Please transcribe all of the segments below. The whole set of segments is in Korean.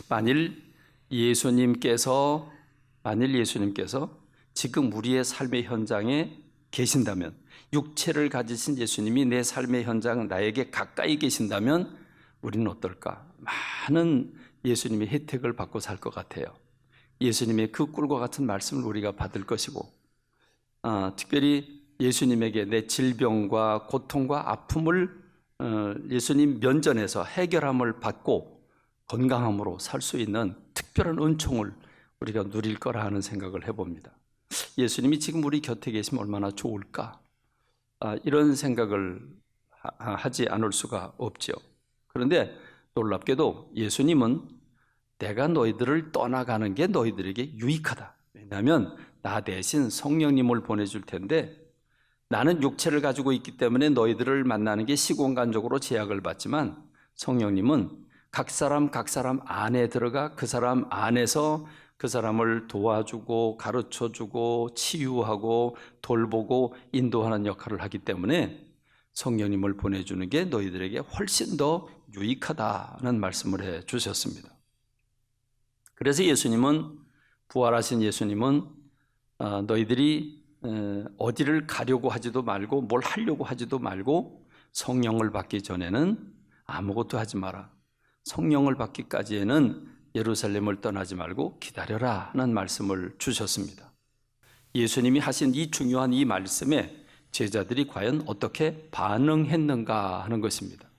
만일 예수님께서 지금 우리의 삶의 현장에 계신다면, 육체를 가지신 예수님이 내 삶의 현장, 나에게 가까이 계신다면 우리는 어떨까? 많은 예수님의 혜택을 받고 살 것 같아요. 예수님의 그 꿀과 같은 말씀을 우리가 받을 것이고, 특별히 예수님에게 내 질병과 고통과 아픔을 예수님 면전에서 해결함을 받고 건강함으로 살 수 있는 특별한 은총을 우리가 누릴 거라 하는 생각을 해봅니다. 예수님이 지금 우리 곁에 계시면 얼마나 좋을까? 이런 생각을 하지 않을 수가 없죠. 그런데 놀랍게도 예수님은 내가 너희들을 떠나가는 게 너희들에게 유익하다. 왜냐하면 나 대신 성령님을 보내줄 텐데, 나는 육체를 가지고 있기 때문에 너희들을 만나는 게 시공간적으로 제약을 받지만 성령님은 각 사람 안에 들어가 그 사람 안에서 그 사람을 도와주고 가르쳐주고 치유하고 돌보고 인도하는 역할을 하기 때문에 성령님을 보내주는 게 너희들에게 훨씬 더 유익하다는 말씀을 해 주셨습니다. 그래서 부활하신 예수님은 너희들이 어디를 가려고 하지도 말고 뭘 하려고 하지도 말고 성령을 받기 전에는 아무것도 하지 마라. 성령을 받기까지에는 예루살렘을 떠나지 말고 기다려라 하는 말씀을 주셨습니다. 예수님이 하신 이 중요한 이 말씀에 제자들이 과연 어떻게 반응했는가 하는 것입니다.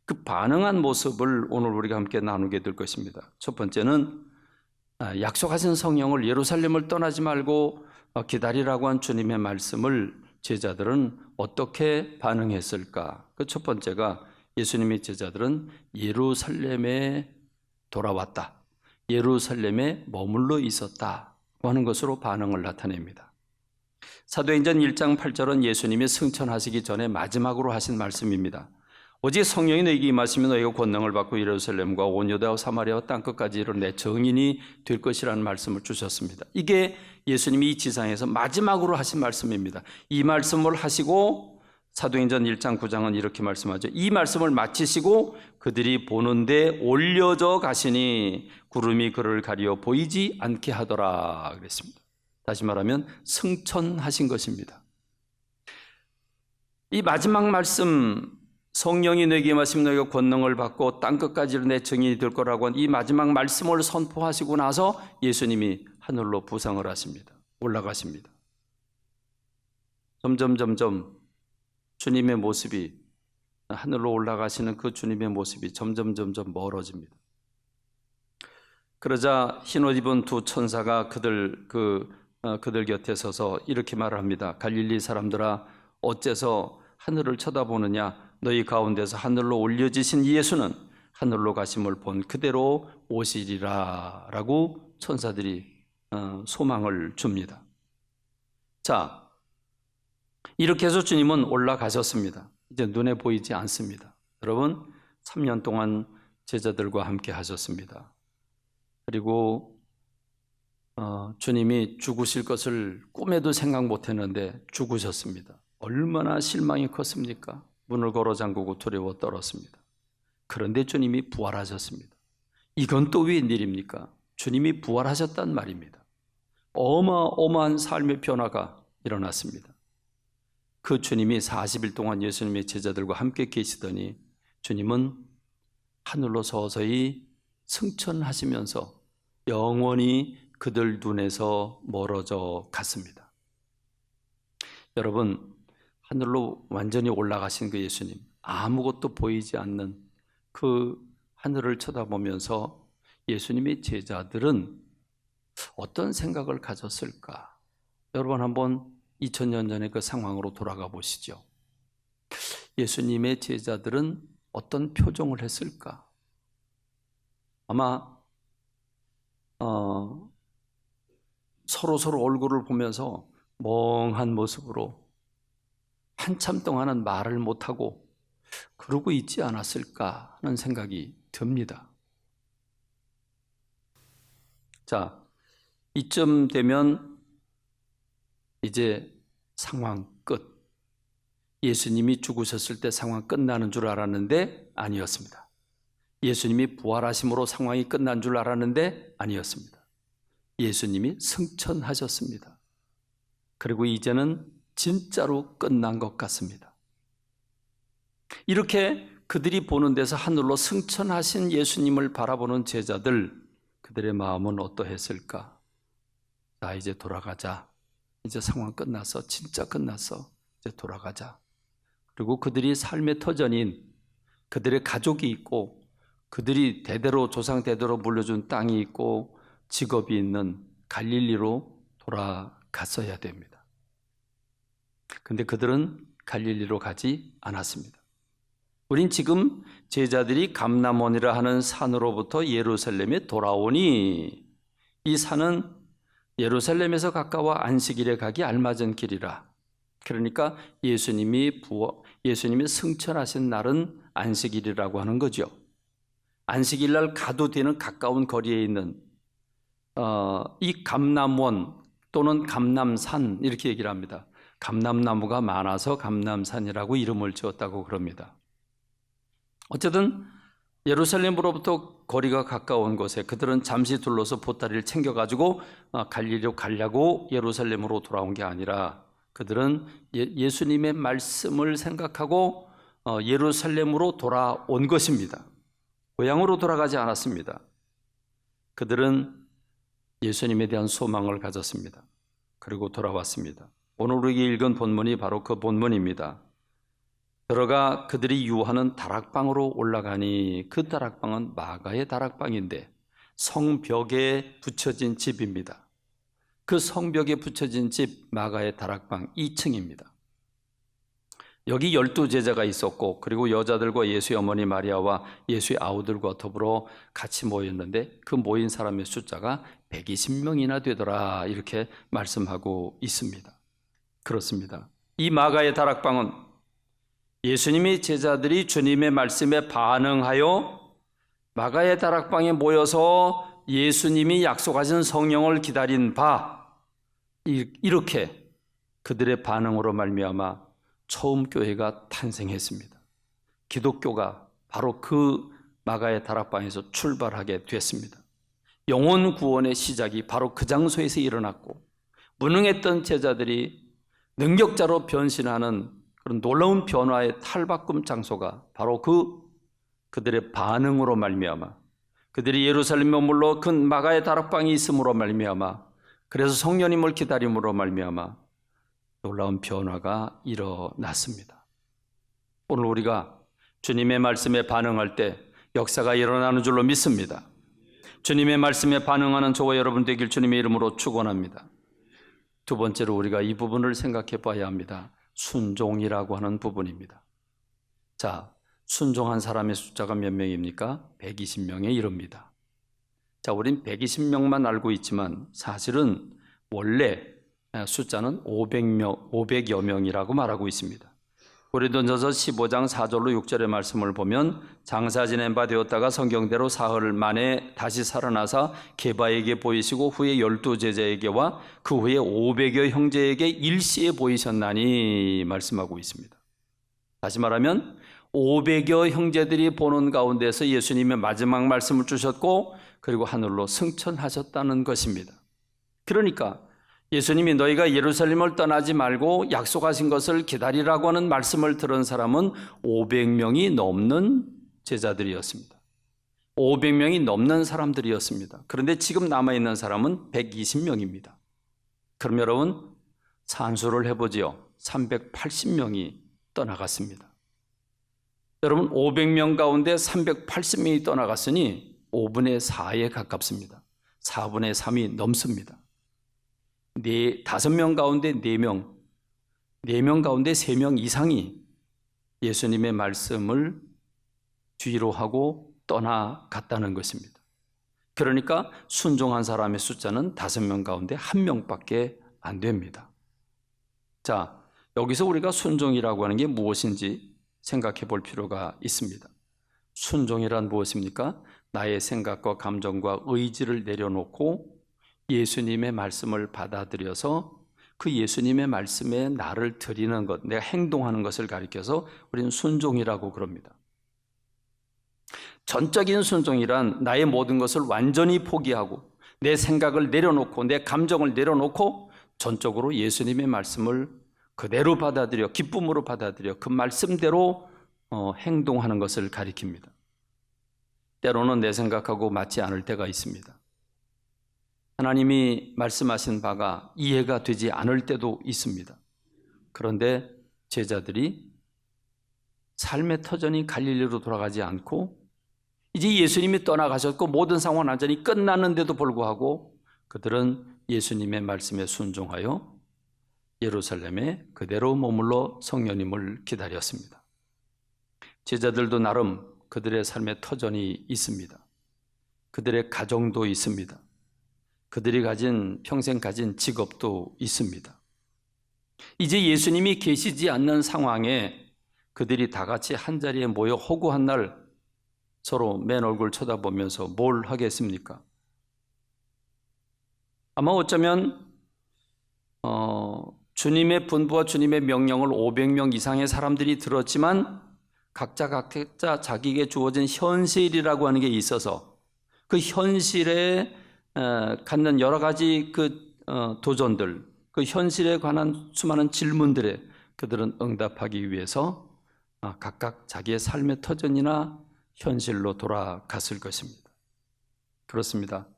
그 반응한 모습을 오늘 우리가 함께 나누게 될 것입니다. 첫 번째는 약속하신 성령을 예루살렘을 떠나지 말고 기다리라고 한 주님의 말씀을 제자들은 어떻게 반응했을까? 그 첫 번째가 예수님의 제자들은 예루살렘에 돌아왔다, 예루살렘에 머물러 있었다 하는 것으로 반응을 나타냅니다. 사도행전 1장 8절은 예수님이 승천하시기 전에 마지막으로 하신 말씀입니다. 오직 성령이 너희에게 임하시면 너희가 권능을 받고 예루살렘과 온 유다와 사마리아와 땅끝까지 이르러 내 증인이 될 것이라는 말씀을 주셨습니다. 이게 예수님이 이 지상에서 마지막으로 하신 말씀입니다. 이 말씀을 하시고 사도행전 1장 9장은 이렇게 말씀하죠. 이 말씀을 마치시고 그들이 보는데 올려져 가시니 구름이 그를 가리어 보이지 않게 하더라 그랬습니다. 다시 말하면 승천하신 것입니다. 이 마지막 말씀, 성령이 너에게 임하시면 너희가 권능을 받고 땅끝까지 내 증인이 될 거라고 한 이 마지막 말씀을 선포하시고 나서 예수님이 하늘로 부상을 하십니다. 올라가십니다. 점점 주님의 모습이, 하늘로 올라가시는 그 주님의 모습이 점점 멀어집니다. 그러자 흰옷 입은 두 천사가 그들 곁에 서서 이렇게 말을 합니다. 갈릴리 사람들아, 어째서 하늘을 쳐다보느냐? 너희 가운데서 하늘로 올려지신 예수는 하늘로 가심을 본 그대로 오시리라 라고 천사들이 소망을 줍니다. 자, 이렇게 해서 주님은 올라가셨습니다. 이제 눈에 보이지 않습니다. 여러분, 3년 동안 제자들과 함께 하셨습니다. 그리고 주님이 죽으실 것을 꿈에도 생각 못했는데 죽으셨습니다. 얼마나 실망이 컸습니까? 문을 걸어 잠그고 두려워 떨었습니다. 그런데 주님이 부활하셨습니다. 이건 또 웬일입니까? 주님이 부활하셨단 말입니다. 어마어마한 삶의 변화가 일어났습니다. 그 주님이 40일 동안 예수님의 제자들과 함께 계시더니 주님은 하늘로 서서히 승천하시면서 영원히 그들 눈에서 멀어져 갔습니다. 여러분, 하늘로 완전히 올라가신 그 예수님, 아무것도 보이지 않는 그 하늘을 쳐다보면서 예수님의 제자들은 어떤 생각을 가졌을까? 여러분, 한번 2000년 전의 그 상황으로 돌아가 보시죠. 예수님의 제자들은 어떤 표정을 했을까? 아마 서로 얼굴을 보면서 멍한 모습으로 한참 동안은 말을 못하고 그러고 있지 않았을까 하는 생각이 듭니다. 자, 이쯤 되면 이제 상황 끝. 예수님이 죽으셨을 때 상황 끝나는 줄 알았는데 아니었습니다. 예수님이 부활하심으로 상황이 끝난 줄 알았는데 아니었습니다. 예수님이 승천하셨습니다. 그리고 이제는 진짜로 끝난 것 같습니다. 이렇게 그들이 보는 데서 하늘로 승천하신 예수님을 바라보는 제자들, 그들의 마음은 어떠했을까? 나 이제 돌아가자. 이제 상황 끝났어. 진짜 끝났어. 이제 돌아가자. 그리고 그들이 삶의 터전인 그들의 가족이 있고 그들이 대대로 조상 대대로 물려준 땅이 있고 직업이 있는 갈릴리로 돌아갔어야 됩니다. 근데 그들은 갈릴리로 가지 않았습니다. 우린 지금 제자들이 감람원이라 하는 산으로부터 예루살렘에 돌아오니 이 산은 예루살렘에서 가까워 안식일에 가기 알맞은 길이라. 그러니까 예수님이 승천하신 날은 안식일이라고 하는 거죠. 안식일 날 가도 되는 가까운 거리에 있는 이 감람원 또는 감람산 이렇게 얘기를 합니다. 감람나무가 많아서 감람산이라고 이름을 지었다고 그럽니다. 어쨌든 예루살렘으로부터 거리가 가까운 곳에 그들은 잠시 둘러서 보따리를 챙겨가지고 갈릴리로 가려고 예루살렘으로 돌아온 게 아니라 그들은 예수님의 말씀을 생각하고 예루살렘으로 돌아온 것입니다. 고향으로 돌아가지 않았습니다. 그들은 예수님에 대한 소망을 가졌습니다. 그리고 돌아왔습니다. 오늘 우리가 읽은 본문이 바로 그 본문입니다. 들어가 그들이 유하는 다락방으로 올라가니 그 다락방은 마가의 다락방인데 성벽에 붙여진 집입니다. 그 성벽에 붙여진 집 마가의 다락방 2층입니다. 여기 12제자가 있었고 그리고 여자들과 예수의 어머니 마리아와 예수의 아우들과 더불어 같이 모였는데 그 모인 사람의 숫자가 120명이나 되더라 이렇게 말씀하고 있습니다. 그렇습니다. 이 마가의 다락방은 예수님이 제자들이 주님의 말씀에 반응하여 마가의 다락방에 모여서 예수님이 약속하신 성령을 기다린 바 이렇게 그들의 반응으로 말미암아 처음 교회가 탄생했습니다. 기독교가 바로 그 마가의 다락방에서 출발하게 됐습니다. 영혼 구원의 시작이 바로 그 장소에서 일어났고 무능했던 제자들이 능력자로 변신하는 그런 놀라운 변화의 탈바꿈 장소가 바로 그들의 반응으로 말미암아 그들이 예루살렘에 머물러 그 마가의 다락방이 있음으로 말미암아 그래서 성령님을 기다림으로 말미암아 놀라운 변화가 일어났습니다. 오늘 우리가 주님의 말씀에 반응할 때 역사가 일어나는 줄로 믿습니다. 주님의 말씀에 반응하는 저와 여러분 되길 주님의 이름으로 축원합니다. 두 번째로 우리가 이 부분을 생각해 봐야 합니다. 순종이라고 하는 부분입니다. 자, 순종한 사람의 숫자가 몇 명입니까? 120명에 이릅니다. 자, 우린 120명만 알고 있지만 사실은 원래 숫자는 500여 명이라고 말하고 있습니다. 고린도전서 15장 4절로 6절의 말씀을 보면 장사 지낸 바 되었다가 성경대로 사흘 만에 다시 살아나사 게바에게 보이시고 후에 12제자에게와 그 후에 500여 형제에게 일시에 보이셨나니 말씀하고 있습니다. 다시 말하면 500여 형제들이 보는 가운데서 예수님의 마지막 말씀을 주셨고 그리고 하늘로 승천하셨다는 것입니다. 그러니까 예수님이 너희가 예루살렘을 떠나지 말고 약속하신 것을 기다리라고 하는 말씀을 들은 사람은 500명이 넘는 제자들이었습니다. 500명이 넘는 사람들이었습니다. 그런데 지금 남아있는 사람은 120명입니다. 그럼 여러분 산수를 해보지요. 380명이 떠나갔습니다. 여러분 500명 가운데 380명이 떠나갔으니 5분의 4에 가깝습니다. 4분의 3이 넘습니다. 5명 가운데 4명, 4명 가운데 3명 이상이 예수님의 말씀을 뒤로 하고 떠나갔다는 것입니다. 그러니까 순종한 사람의 숫자는 5명 가운데 1명밖에 안 됩니다. 자, 여기서 우리가 순종이라고 하는 게 무엇인지 생각해 볼 필요가 있습니다. 순종이란 무엇입니까? 나의 생각과 감정과 의지를 내려놓고 예수님의 말씀을 받아들여서 그 예수님의 말씀에 나를 드리는 것, 내가 행동하는 것을 가리켜서 우리는 순종이라고 그럽니다. 전적인 순종이란 나의 모든 것을 완전히 포기하고 내 생각을 내려놓고 내 감정을 내려놓고 전적으로 예수님의 말씀을 그대로 받아들여 기쁨으로 받아들여 그 말씀대로 행동하는 것을 가리킵니다. 때로는 내 생각하고 맞지 않을 때가 있습니다. 하나님이 말씀하신 바가 이해가 되지 않을 때도 있습니다. 그런데 제자들이 삶의 터전이 갈릴리로 돌아가지 않고 이제 예수님이 떠나가셨고 모든 상황은 완전히 끝났는데도 불구하고 그들은 예수님의 말씀에 순종하여 예루살렘에 그대로 머물러 성령님을 기다렸습니다. 제자들도 나름 그들의 삶의 터전이 있습니다. 그들의 가정도 있습니다. 그들이 평생 가진 직업도 있습니다. 이제 예수님이 계시지 않는 상황에 그들이 다 같이 한자리에 모여 호구한 날 서로 맨 얼굴 쳐다보면서 뭘 하겠습니까? 아마 어쩌면 주님의 분부와 주님의 명령을 500명 이상의 사람들이 들었지만 각자 자기에게 주어진 현실이라고 하는 게 있어서 그 현실에 갖는 여러 가지 도전들, 그 현실에 관한 수많은 질문들에 그들은 응답하기 위해서 각각 자기의 삶의 터전이나 현실로 돌아갔을 것입니다. 그렇습니다.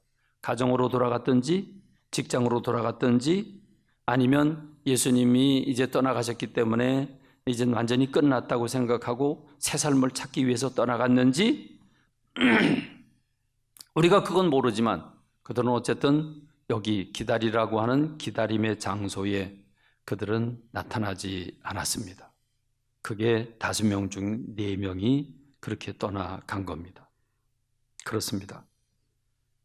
가정으로 돌아갔든지 직장으로 돌아갔든지 아니면 예수님이 이제 떠나가셨기 때문에 이제 완전히 끝났다고 생각하고 새 삶을 찾기 위해서 떠나갔는지 우리가 그건 모르지만 그들은 어쨌든 여기 기다리라고 하는 기다림의 장소에 그들은 나타나지 않았습니다. 그게 5명 중 4명이 그렇게 떠나간 겁니다. 그렇습니다.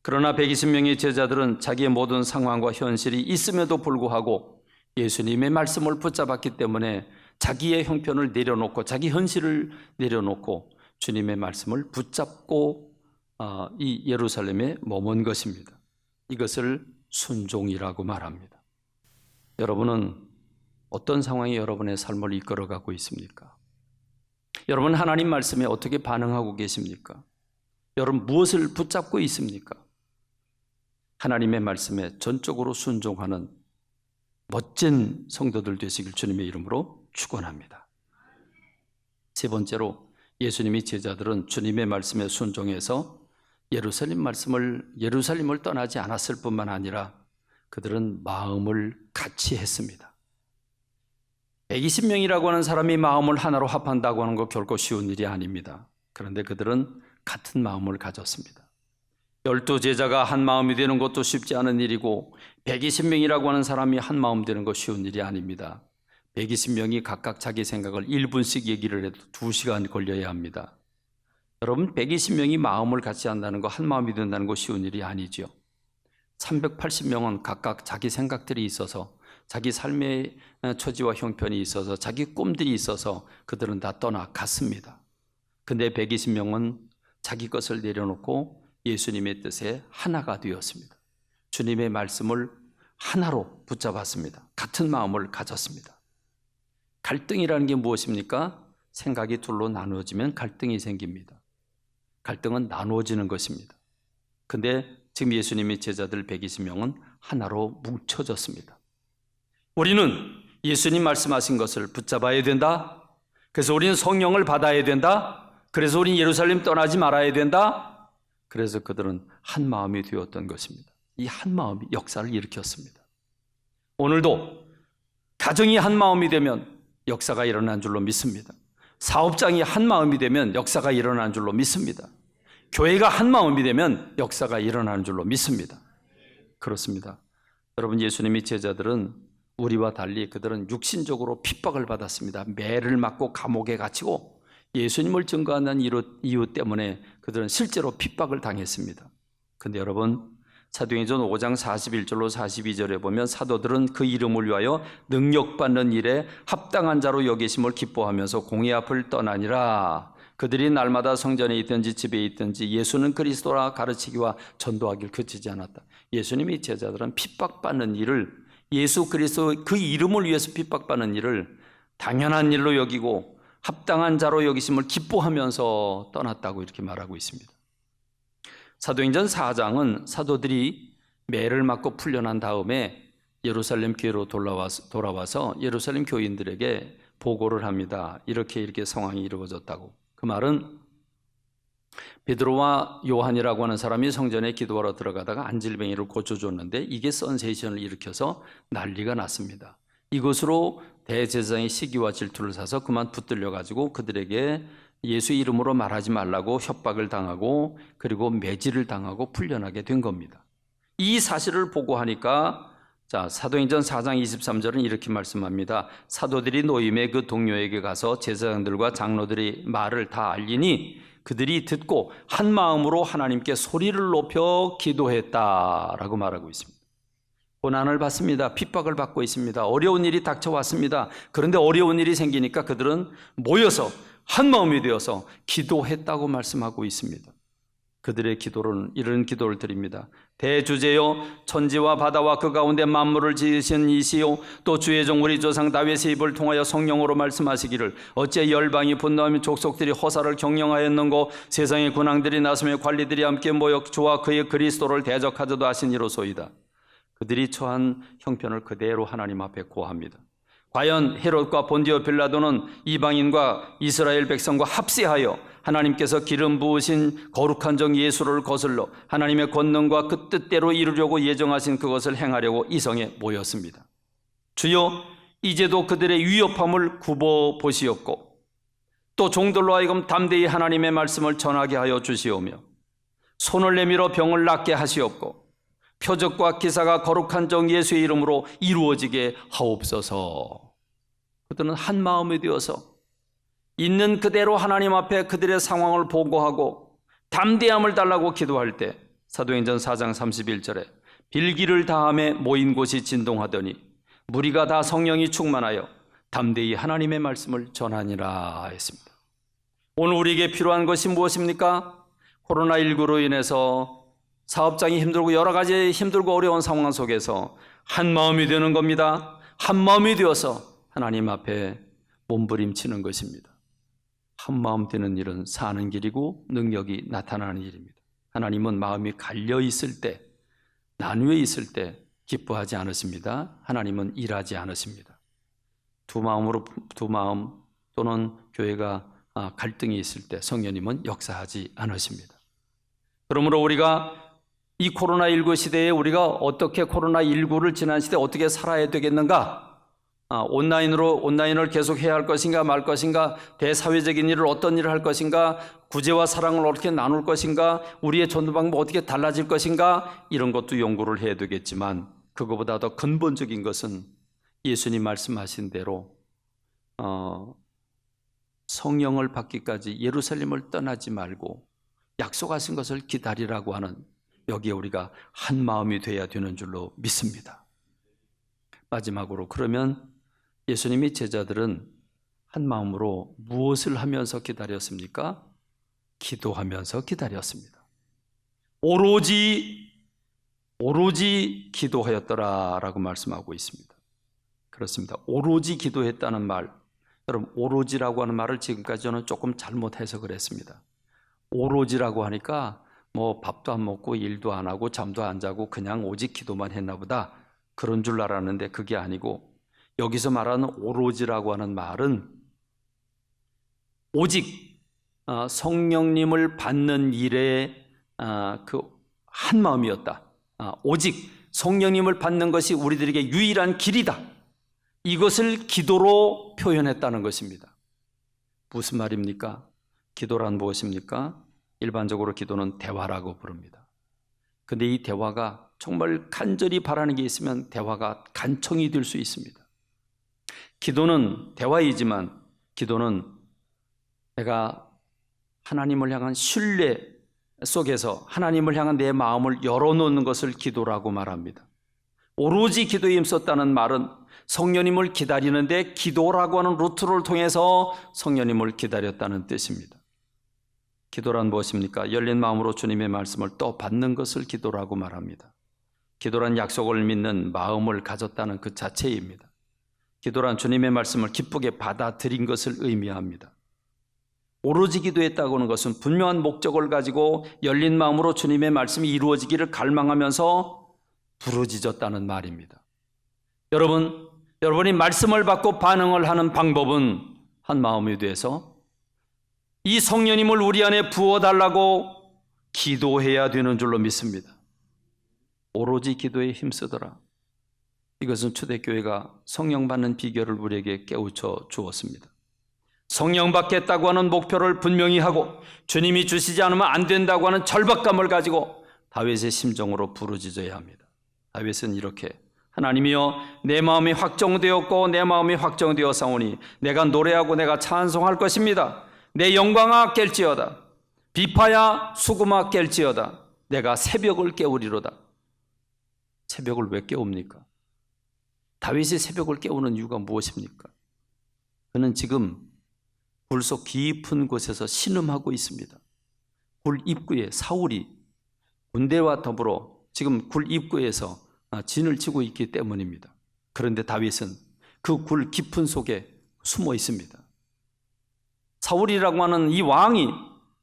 그러나 120명의 제자들은 자기의 모든 상황과 현실이 있음에도 불구하고 예수님의 말씀을 붙잡았기 때문에 자기의 형편을 내려놓고 자기 현실을 내려놓고 주님의 말씀을 붙잡고 이 예루살렘에 머문 것입니다. 이것을 순종이라고 말합니다. 여러분은 어떤 상황이 여러분의 삶을 이끌어가고 있습니까? 여러분 하나님 말씀에 어떻게 반응하고 계십니까? 여러분 무엇을 붙잡고 있습니까? 하나님의 말씀에 전적으로 순종하는 멋진 성도들 되시길 주님의 이름으로 축원합니다. 세 번째로 예수님이 제자들은 주님의 말씀에 순종해서 예루살렘을 떠나지 않았을 뿐만 아니라 그들은 마음을 같이 했습니다. 120명이라고 하는 사람이 마음을 하나로 합한다고 하는 거 결코 쉬운 일이 아닙니다. 그런데 그들은 같은 마음을 가졌습니다. 12제자가 한 마음이 되는 것도 쉽지 않은 일이고 120명이라고 하는 사람이 한 마음 되는 것 쉬운 일이 아닙니다. 120명이 각각 자기 생각을 1분씩 얘기를 해도 2시간 걸려야 합니다. 여러분 120명이 마음을 같이 한다는 거 한 마음이 된다는 거 쉬운 일이 아니죠. 380명은 각각 자기 생각들이 있어서 자기 삶의 처지와 형편이 있어서 자기 꿈들이 있어서 그들은 다 떠나갔습니다. 근데 120명은 자기 것을 내려놓고 예수님의 뜻에 하나가 되었습니다. 주님의 말씀을 하나로 붙잡았습니다. 같은 마음을 가졌습니다. 갈등이라는 게 무엇입니까? 생각이 둘로 나누어지면 갈등이 생깁니다. 갈등은 나누어지는 것입니다. 근데 지금 예수님의 제자들 120명은 하나로 뭉쳐졌습니다. 우리는 예수님 말씀하신 것을 붙잡아야 된다. 그래서 우리는 성령을 받아야 된다. 그래서 우리는 예루살렘 떠나지 말아야 된다. 그래서 그들은 한 마음이 되었던 것입니다. 이 한 마음이 역사를 일으켰습니다. 오늘도 가정이 한 마음이 되면 역사가 일어난 줄로 믿습니다. 사업장이 한 마음이 되면 역사가 일어난 줄로 믿습니다. 교회가 한 마음이 되면 역사가 일어나는 줄로 믿습니다. 그렇습니다. 여러분 예수님의 제자들은 우리와 달리 그들은 육신적으로 핍박을 받았습니다. 매를 맞고 감옥에 갇히고 예수님을 증거하는 이유 때문에 그들은 실제로 핍박을 당했습니다. 그런데 여러분 사도행전 5장 41절로 42절에 보면 사도들은 그 이름을 위하여 능력받는 일에 합당한 자로 여기심을 기뻐하면서 공의 앞을 떠나니라. 그들이 날마다 성전에 있든지 집에 있든지 예수는 그리스도라 가르치기와 전도하기를 그치지 않았다. 예수님의 제자들은 핍박받는 일을 예수 그리스도 그 이름을 위해서 핍박받는 일을 당연한 일로 여기고 합당한 자로 여기심을 기뻐하면서 떠났다고 이렇게 말하고 있습니다. 사도행전 4장은 사도들이 매를 맞고 풀려난 다음에 예루살렘 교회로 돌아와서 예루살렘 교인들에게 보고를 합니다. 이렇게 상황이 이루어졌다고. 그 말은 베드로와 요한이라고 하는 사람이 성전에 기도하러 들어가다가 안질뱅이를 고쳐줬는데 이게 선세이션을 일으켜서 난리가 났습니다. 이것으로 대제사장이 시기와 질투를 사서 그만 붙들려 가지고 그들에게 예수 이름으로 말하지 말라고 협박을 당하고 그리고 매질을 당하고 풀려나게 된 겁니다. 이 사실을 보고하니까 사도행전 4장 23절은 이렇게 말씀합니다. 사도들이 노임의 그 동료에게 가서 제사장들과 장로들이 말을 다 알리니 그들이 듣고 한 마음으로 하나님께 소리를 높여 기도했다라고 말하고 있습니다. 고난을 받습니다. 핍박을 받고 있습니다. 어려운 일이 닥쳐왔습니다. 그런데 어려운 일이 생기니까 그들은 모여서 한 마음이 되어서 기도했다고 말씀하고 있습니다. 그들의 기도는 이런 기도를 드립니다. 대주제여, 천지와 바다와 그 가운데 만물을 지으신 이시요, 또 주의 종 우리 조상 다윗의 입을 통하여 성령으로 말씀하시기를 어째 열방이 분노하며 족속들이 허사를 경영하였는고 세상의 군왕들이 나서며 관리들이 함께 모여 주와 그의 그리스도를 대적하자도 하시니로소이다. 그들이 처한 형편을 그대로 하나님 앞에 고합니다. 과연 헤롯과 본디오 빌라도는 이방인과 이스라엘 백성과 합세하여 하나님께서 기름 부으신 거룩한 종 예수를 거슬러 하나님의 권능과 그 뜻대로 이루려고 예정하신 그것을 행하려고 이성에 모였습니다. 주여, 이제도 그들의 위협함을 굽어 보시옵고 또 종들로 하여금 담대히 하나님의 말씀을 전하게 하여 주시오며 손을 내밀어 병을 낫게 하시옵고 표적과 기사가 거룩한 종 예수의 이름으로 이루어지게 하옵소서. 그들은 한 마음이 되어서 있는 그대로 하나님 앞에 그들의 상황을 보고하고 담대함을 달라고 기도할 때 사도행전 4장 31절에 빌기를 다함에 모인 곳이 진동하더니 무리가 다 성령이 충만하여 담대히 하나님의 말씀을 전하니라 했습니다. 오늘 우리에게 필요한 것이 무엇입니까? 코로나19로 인해서 사업장이 힘들고 여러 가지 힘들고 어려운 상황 속에서 한 마음이 되는 겁니다. 한 마음이 되어서 하나님 앞에 몸부림치는 것입니다. 한 마음 되는 일은 사는 길이고 능력이 나타나는 일입니다. 하나님은 마음이 갈려 있을 때, 나누어 있을 때 기뻐하지 않으십니다. 하나님은 일하지 않으십니다. 두 마음 또는 교회가 갈등이 있을 때 성령님은 역사하지 않으십니다. 그러므로 우리가 이 코로나19 시대에 우리가 어떻게 코로나19를 지난 시대에 어떻게 살아야 되겠는가? 온라인을 계속 해야 할 것인가 말 것인가, 대사회적인 일을 어떤 일을 할 것인가, 구제와 사랑을 어떻게 나눌 것인가, 우리의 전도 방법 어떻게 달라질 것인가, 이런 것도 연구를 해야 되겠지만 그거보다 더 근본적인 것은 예수님 말씀하신 대로 성령을 받기까지 예루살렘을 떠나지 말고 약속하신 것을 기다리라고 하는, 여기에 우리가 한 마음이 돼야 되는 줄로 믿습니다. 마지막으로, 그러면 예수님의 제자들은 한 마음으로 무엇을 하면서 기다렸습니까? 기도하면서 기다렸습니다. 오로지 기도하였더라라고 말씀하고 있습니다. 그렇습니다. 오로지 기도했다는 말, 여러분 오로지라고 하는 말을 지금까지 저는 조금 잘못 해석을 했습니다. 오로지라고 하니까 뭐 밥도 안 먹고 일도 안 하고 잠도 안 자고 그냥 오직 기도만 했나 보다, 그런 줄 알았는데 그게 아니고, 여기서 말하는 오로지라고 하는 말은 오직 성령님을 받는 일에 그 한 마음이었다. 오직 성령님을 받는 것이 우리들에게 유일한 길이다. 이것을 기도로 표현했다는 것입니다. 무슨 말입니까? 기도란 무엇입니까? 일반적으로 기도는 대화라고 부릅니다. 근데 이 대화가 정말 간절히 바라는 게 있으면 대화가 간청이 될 수 있습니다. 기도는 대화이지만 기도는 내가 하나님을 향한 신뢰 속에서 하나님을 향한 내 마음을 열어놓는 것을 기도라고 말합니다. 오로지 기도에 힘썼다는 말은 성령님을 기다리는데 기도라고 하는 루트를 통해서 성령님을 기다렸다는 뜻입니다. 기도란 무엇입니까? 열린 마음으로 주님의 말씀을 또 받는 것을 기도라고 말합니다. 기도란 약속을 믿는 마음을 가졌다는 그 자체입니다. 기도란 주님의 말씀을 기쁘게 받아들인 것을 의미합니다. 오로지 기도했다고 하는 것은 분명한 목적을 가지고 열린 마음으로 주님의 말씀이 이루어지기를 갈망하면서 부르짖었다는 말입니다. 여러분이 말씀을 받고 반응을 하는 방법은 한 마음이 돼서 이 성령님을 우리 안에 부어달라고 기도해야 되는 줄로 믿습니다. 오로지 기도에 힘쓰더라. 이것은 초대교회가 성령 받는 비결을 우리에게 깨우쳐 주었습니다. 성령 받겠다고 하는 목표를 분명히 하고 주님이 주시지 않으면 안 된다고 하는 절박감을 가지고 다윗의 심정으로 부르짖어야 합니다. 다윗은 이렇게 하나님이여 내 마음이 확정되었고 내 마음이 확정되었사오니 내가 노래하고 내가 찬송할 것입니다. 내 영광아 깰지어다. 비파야 수금아 깰지어다. 내가 새벽을 깨우리로다. 새벽을 왜 깨웁니까? 다윗이 새벽을 깨우는 이유가 무엇입니까? 그는 지금 굴 속 깊은 곳에서 신음하고 있습니다. 굴 입구에 사울이 군대와 더불어 지금 굴 입구에서 진을 치고 있기 때문입니다. 그런데 다윗은 그 굴 깊은 속에 숨어 있습니다. 사울이라고 하는 이 왕이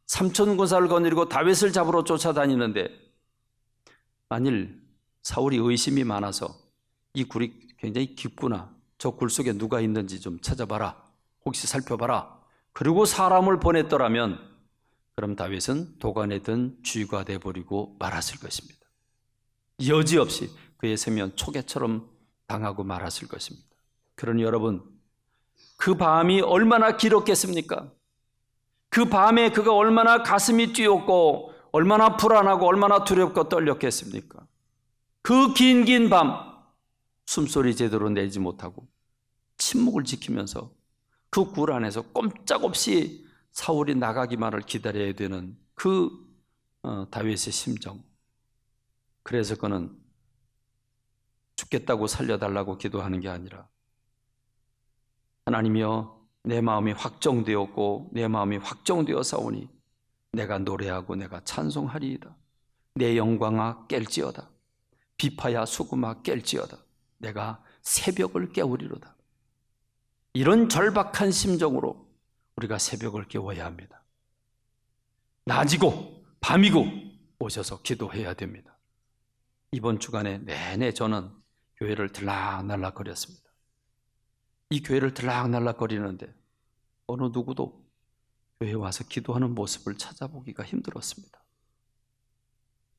삼천 군사를 거느리고 다윗을 잡으러 쫓아다니는데 만일 사울이 의심이 많아서 이 굴이 굉장히 깊구나, 저 굴 속에 누가 있는지 좀 찾아봐라, 혹시 살펴봐라, 그리고 사람을 보냈더라면 그럼 다윗은 도관에 든 쥐가 돼버리고 말았을 것입니다. 여지없이 그의 생명 초계처럼 당하고 말았을 것입니다. 그러니 여러분, 그 밤이 얼마나 길었겠습니까? 그 밤에 그가 얼마나 가슴이 뛰었고 얼마나 불안하고 얼마나 두렵고 떨렸겠습니까? 그 긴 밤 숨소리 제대로 내지 못하고 침묵을 지키면서 그 굴 안에서 꼼짝없이 사울이 나가기만을 기다려야 되는 그 다윗의 심정. 그래서 그는 죽겠다고 살려달라고 기도하는 게 아니라 하나님이여 내 마음이 확정되었고 내 마음이 확정되었사오니 내가 노래하고 내가 찬송하리이다. 내 영광아 깰지어다. 비파야 수금아 깰지어다. 내가 새벽을 깨우리로다. 이런 절박한 심정으로 우리가 새벽을 깨워야 합니다. 낮이고 밤이고 오셔서 기도해야 됩니다. 이번 주간에 내내 저는 교회를 들락날락거렸습니다. 이 교회를 들락날락거리는데 어느 누구도 교회에 와서 기도하는 모습을 찾아보기가 힘들었습니다.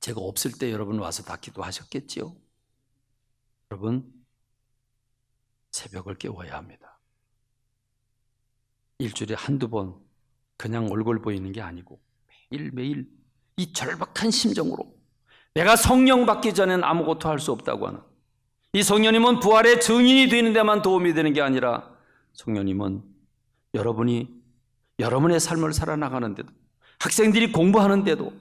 제가 없을 때 여러분 와서 다 기도하셨겠지요? 여러분, 새벽을 깨워야 합니다. 일주일에 한두 번 그냥 얼굴 보이는 게 아니고 매일매일 이 절박한 심정으로 내가 성령 받기 전엔 아무것도 할 수 없다고 하는 이 성령님은 부활의 증인이 되는 데만 도움이 되는 게 아니라 성령님은 여러분이 여러분의 삶을 살아나가는데도, 학생들이 공부하는데도,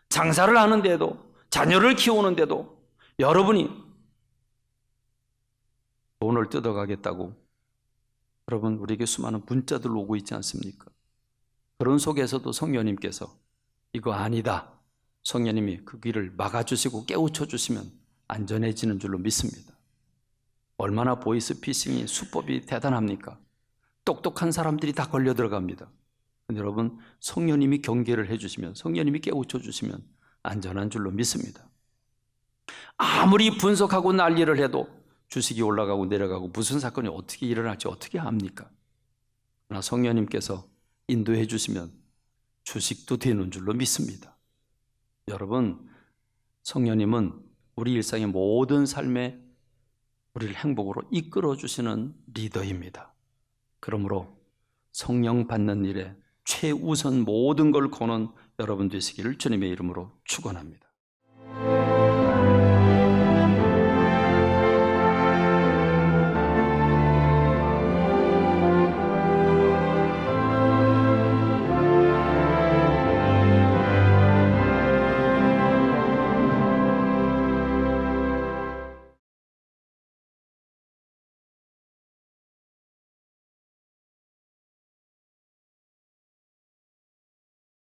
장사를 하는데도, 자녀를 키우는데도 여러분이 돈을 뜯어가겠다고 여러분 우리에게 수많은 문자들 오고 있지 않습니까? 그런 속에서도 성령님께서 이거 아니다, 성령님이 그 길을 막아주시고 깨우쳐 주시면 안전해지는 줄로 믿습니다. 얼마나 보이스피싱이 수법이 대단합니까? 똑똑한 사람들이 다 걸려 들어갑니다. 근데 여러분 성령님이 경계를 해주시면, 성령님이 깨우쳐 주시면 안전한 줄로 믿습니다. 아무리 분석하고 난리를 해도 주식이 올라가고 내려가고 무슨 사건이 어떻게 일어날지 어떻게 압니까? 그러나 성령님께서 인도해 주시면 주식도 되는 줄로 믿습니다. 여러분, 성령님은 우리 일상의 모든 삶에 우리를 행복으로 이끌어 주시는 리더입니다. 그러므로 성령 받는 일에 최우선 모든 걸 거는 여러분 되시기를 주님의 이름으로 축원합니다.